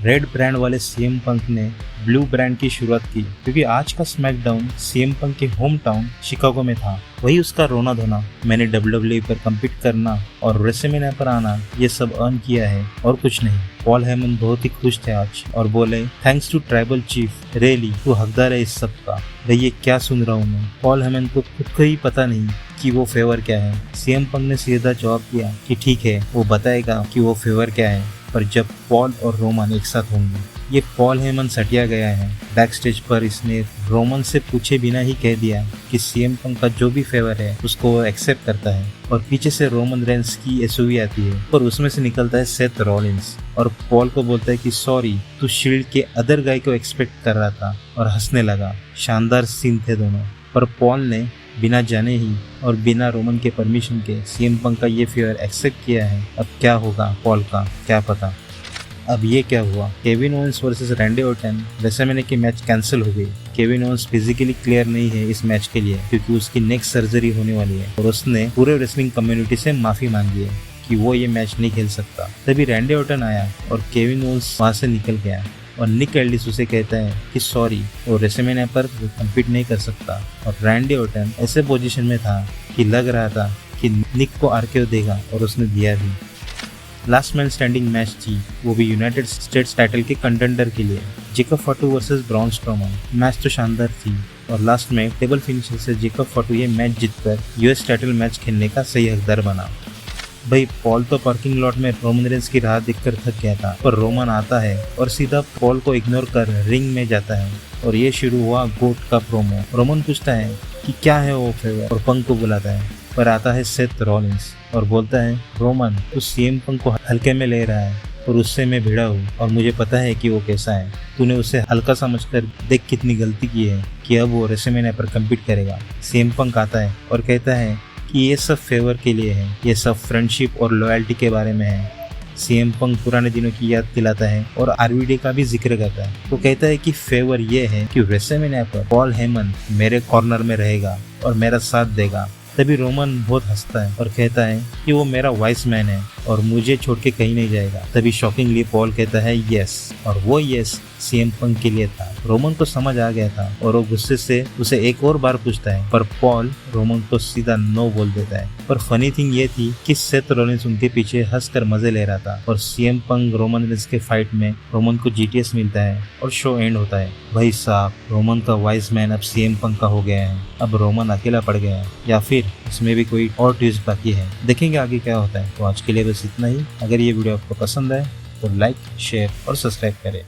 Red brand वाले CM Punk ने blue brand की शुरुआत की, क्योंकि आज का स्मैकडाउन सीएम पंक के होम टाउन शिकागो में था। वही उसका रोना धोना, मैंने WWE पर कम्पीट करना और रेसलमेनिया पर आना, ये सब अर्न किया है और कुछ नहीं। पॉल हेमन बहुत ही खुश थे आज और बोले, thanks to tribal chief, really तू हकदार है इस सब का। भाई ये क्या सुन रहा हूँ मैं। पॉल हेमन को खुद को ही पता नहीं कि वो फेवर क्या है। सीएम पंक ने सीधा जवाब दिया कि ठीक है, वो बताएगा कि वो फेवर क्या है, पर जब पॉल और रोमन एक साथ होंगे। ये पॉल हेमन सटिया गया है। बैक स्टेज पर इसने रोमन से पूछे बिना ही कह दिया कि सीएम पंक का जो भी फेवर है उसको वो एक्सेप्ट करता है। और पीछे से रोमन रेंस की एसयूवी आती है और उसमें से निकलता है सेथ रॉलिंस और पॉल को बोलता है कि सॉरी, तू शील्ड के अदर गाय को एक्सपेक्ट कर रहा था, और हंसने लगा। शानदार सीन थे दोनों, पर पॉल ने बिना जाने ही और बिना रोमन के परमिशन के सीएम पंक का ये फेवर एक्सेप्ट किया है। अब क्या होगा पॉल का, क्या पता। अब ये क्या हुआ, Kevin Owens versus Randy Orton WrestleMania की मैच कैंसिल हो गई। केविन ओवेंस फिजिकली क्लियर नहीं है इस मैच के लिए, क्योंकि उसकी नेक्स्ट सर्जरी होने वाली है और उसने पूरे रेसलिंग कम्युनिटी से माफी मांगी है कि वो ये मैच नहीं खेल सकता। तभी रैंडी ऑर्टन आया और केविन ओवेंस वहां से निकल गया और निक एल्डिस उसे कहता है कि सॉरी, वो रेसलमेनिया पर कम्पीट नहीं कर सकता। और रैंडी ऑर्टन ऐसे पोजीशन में था कि लग रहा था कि निक को आरकेओ देगा, और उसने दिया भी। लास्ट मैन स्टैंडिंग मैच थी, वो भी यूनाइटेड स्टेट्स टाइटल के कंटेंडर के लिए। Jacob फाटू versus Braun Strowman. Match तो शानदार थी और लास्ट में टेबल फिनिशर से जेकब फाटू ये मैच जीतकर यूएस टाइटल मैच खेलने का सही हकदार बना। भाई पॉल तो पार्किंग लॉट में रोमन रेंस की राह देखकर थक गया था, पर रोमन आता है और सीधा पॉल को इग्नोर कर रिंग में जाता है और ये शुरू हुआ गोट का प्रोमो। रोमन पूछता है कि क्या है वो फेवर और पंक को बुलाता है, पर आता है सेथ रॉलिंस और बोलता है, रोमन तू सीएम पंक को हल्के में ले रहा है और उससे मैं भिड़ा हूँ और मुझे पता है कि वो कैसा है। तूने उसे हल्का समझकर देख कितनी गलती की है कि अब वो रेसलमेनिया पर कम्पीट करेगा। सीएम पंक आता है और कहता है कि ये सब फेवर के लिए है, ये सब फ्रेंडशिप और लॉयल्टी के बारे में है। सीएम पंक पुराने दिनों की याद दिलाता है और आरवीडी का भी जिक्र करता है। वो कहता है कि फेवर ये है कि रेसलमेनिया पर पॉल हेमन मेरे कॉर्नर में रहेगा और मेरा साथ देगा। तभी रोमन बहुत हंसता है और कहता है कि वो मेरा वाइस मैन है और मुझे छोड़ के कहीं नहीं जाएगा। तभी शॉकिंगली पॉल कहता है यस, और वो यस सीएम पंक के लिए था। रोमन को समझ आ गया था और वो गुस्से से उसे एक और बार पूछता है, पर पॉल रोमन को सीधा नो बोल देता है। पर फनी थिंग ये थी कि सेथ रॉलिंस उनके पीछे हंसकर मजे ले रहा था और सीएम पंक रोमन रेंस के फाइट में रोमन को जीटीएस मिलता है और शो एंड होता है। भाई साहब, रोमन का वाइस मैन अब सीएम पंक का हो गया है। अब रोमन अकेला पड़ गया है या फिर इसमें भी कोई और ट्विस्ट बाकी है, देखेंगे आगे क्या होता है। तो आज के लिए बस इतना ही। अगर ये वीडियो आपको पसंद आए तो लाइक, शेयर और सब्सक्राइब करें।